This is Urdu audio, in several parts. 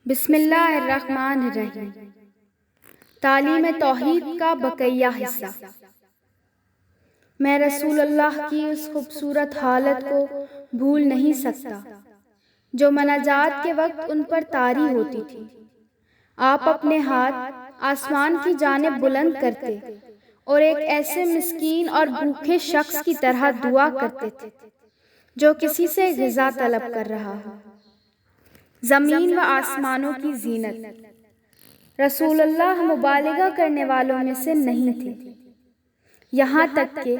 بسم اللہ الرحمن الرحیم۔ تعلیم توحید کا بقیہ حصہ۔ میں رسول اللہ کی اس خوبصورت حالت کو بھول نہیں سکتا جو مناجات کے وقت ان پر طاری ہوتی تھی۔ آپ اپنے ہاتھ آسمان کی جانب بلند کرتے اور ایک ایسے مسکین اور بھوکے شخص کی طرح دعا کرتے تھے جو کسی سے غذا طلب کر رہا ہو۔ زمین و آسمانوں کی زینت۔ رسول اللہ مبالغہ کرنے والوں میں سے نہیں تھے، یہاں تک کہ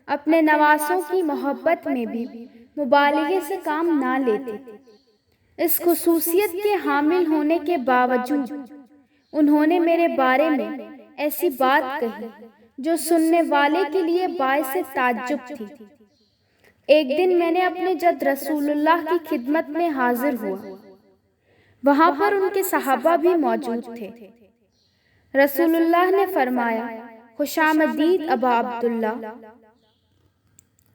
اپنے نواسوں کی محبت میں بھی مبالغے سے کام نہ لیتے۔ اس خصوصیت کے حامل ہونے کے باوجود انہوں نے میرے بارے میں ایسی بات کہی جو سننے والے کے لیے باعث تعجب تھی۔ ایک دن میں نے اپنے جد رسول اللہ کی خدمت میں حاضر ہوا۔ وہاں پر ان کے صحابہ بھی موجود تھے۔ رسول اللہ نے فرمایا، خوش آمدید ابا عبداللہ،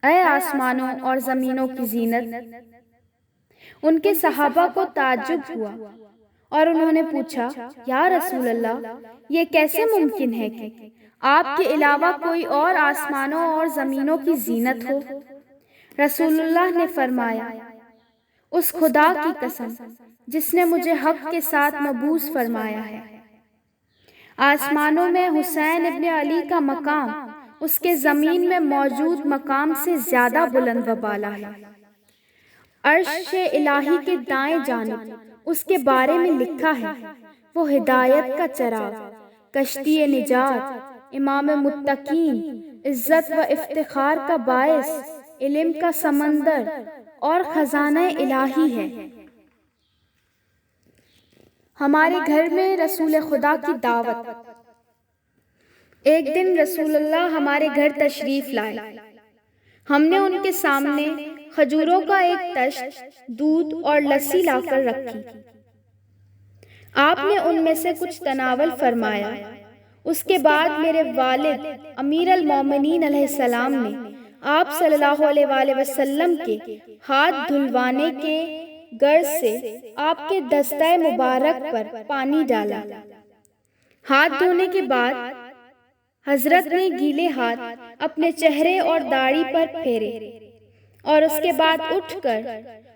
اے آسمانوں اور زمینوں کی زینت۔ ان کے صحابہ کو تعجب ہوا اور انہوں نے پوچھا، یا رسول اللہ، یہ کیسے ممکن ہے کہ آپ کے علاوہ کوئی اور آسمانوں اور زمینوں کی زینت ہو؟ رسول اللہ نے فرمایا، اس خدا کی قسم جس نے مجھے حق کے ساتھ مبعوث فرمایا ہے، آسمانوں میں حسین ابن علی کا مقام اس کے زمین میں موجود مقام سے زیادہ بلند و بالا ہے۔ عرش الہی کے دائیں جانب اس کے بارے میں لکھا ہے، وہ ہدایت کا چراغ، کشتی نجات، امام متقین، عزت و افتخار کا باعث، علم کا سمندر اور خزانہ الہی ہے۔ ہمارے گھر میں رسول خدا کی دعوت۔ ایک دن رسول اللہ ہمارے گھر تشریف لائے۔ ہم نے ان کے سامنے کھجوروں کا ایک تشت، دودھ اور لسی لا کر رکھی۔ آپ نے ان میں سے کچھ تناول فرمایا۔ اس کے بعد میرے والد امیر المومنین علیہ السلام نے آپ صلی اللہ علیہ وآلہ وسلم کے ہاتھ دھلوانے کے غرض سے آپ کے دستہ مبارک پر پانی ڈالا۔ ہاتھ دھونے کے بعد حضرت نے گیلے ہاتھ اپنے چہرے اور داڑھی پر پھیرے اور اس کے بعد اٹھ کر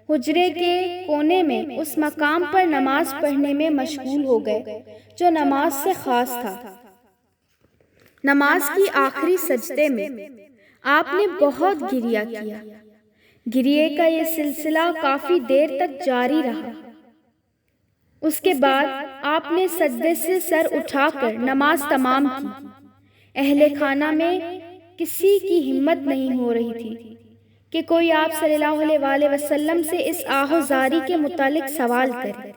حجرے کے کونے میں اس مقام پر نماز پڑھنے میں مشغول ہو گئے جو نماز سے خاص تھا۔ نماز کی آخری سجدے میں آپ نے بہت گریہ کیا۔ گریے کا یہ سلسلہ کافی دیر تک جاری رہا۔ اس کے بعد آپ نے سجدے سے سر اٹھا کر نماز تمام کی۔ اہل خانہ میں کسی کی ہمت نہیں ہو رہی تھی کہ کوئی آپ صلی اللہ علیہ وآلہ وسلم سے اس آہوازاری کے متعلق سوال کرے۔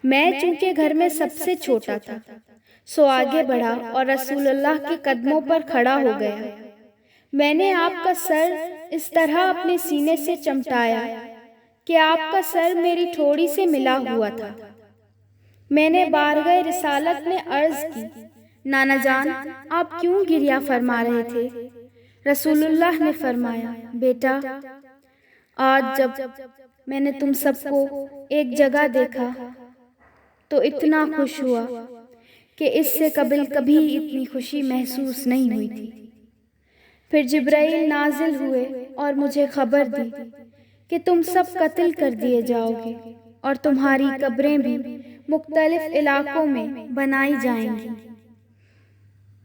میں چونکہ گھر میں سب سے چھوٹا تھا، سو آگے بڑھا اور رسول اللہ کے قدموں پر کھڑا ہو گیا۔ میں نے آپ کا سر اس طرح اپنے سینے سے چمٹایا کہ آپ کا سر میری ٹھوڑی سے ملا ہوا تھا۔ میں نے بارگاہ رسالت میں عرض کی، نانا جان، آپ کیوں گریہ فرما رہے تھے؟ رسول اللہ نے فرمایا، بیٹا، آج جب میں نے تم سب کو ایک جگہ دیکھا تو اتنا خوش ہوا کہ اس سے قبل کبھی اتنی خوشی محسوس نہیں ہوئی تھی۔ پھر جبرائیل نازل ہوئے اور مجھے خبر دی کہ تم سب قتل کر دیے جاؤ گے اور تمہاری قبریں بھی مختلف علاقوں میں بنائی جائیں گی۔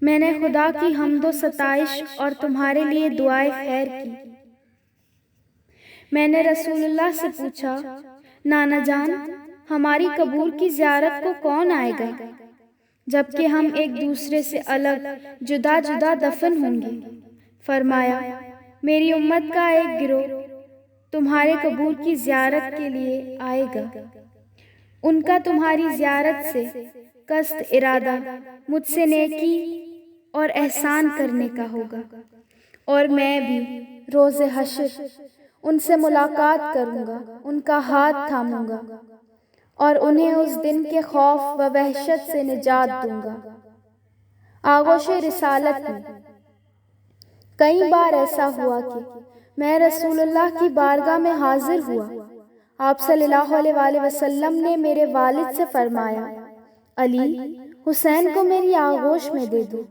میں نے خدا کی حمد و ستائش اور تمہارے لیے دعائے خیر کی۔ میں نے رسول اللہ سے پوچھا، نانا جان، ہماری قبور کی زیارت کو کون آئے گا جبکہ ہم ایک دوسرے سے الگ جدا جدا دفن ہوں گے؟ فرمایا، میری امت کا ایک گروہ تمہارے قبور کی زیارت کے لیے آئے گا۔ ان کا تمہاری زیارت سے قصد ارادہ مجھ سے نیکی اور احسان کرنے کا ہوگا، اور میں بھی روز حشر ان سے ملاقات کروں گا، ان کا ہاتھ تھاموں گا اور انہیں اس دن کے خوف و وحشت سے نجات دوں گا۔ آغوش رسالت میں کئی بار ایسا ہوا کہ میں رسول اللہ کی بارگاہ میں حاضر ہوا آپ صلی اللہ علیہ وآلہ وسلم نے میرے والد سے فرمایا، علی، حسین کو میری آغوش میں دے دو۔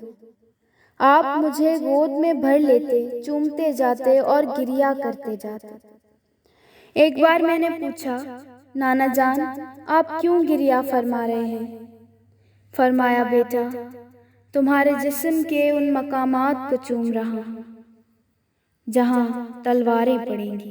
آپ مجھے گود میں بھر لیتے، چومتے جاتے اور گریہ کرتے جاتے۔ ایک بار میں نے پوچھا، نانا جان، آپ کیوں گریہ فرما رہے ہیں؟ فرمایا، بیٹا، تمہارے جسم کے ان مقامات کو چوم رہا ہوں جہاں تلواریں پڑیں گی۔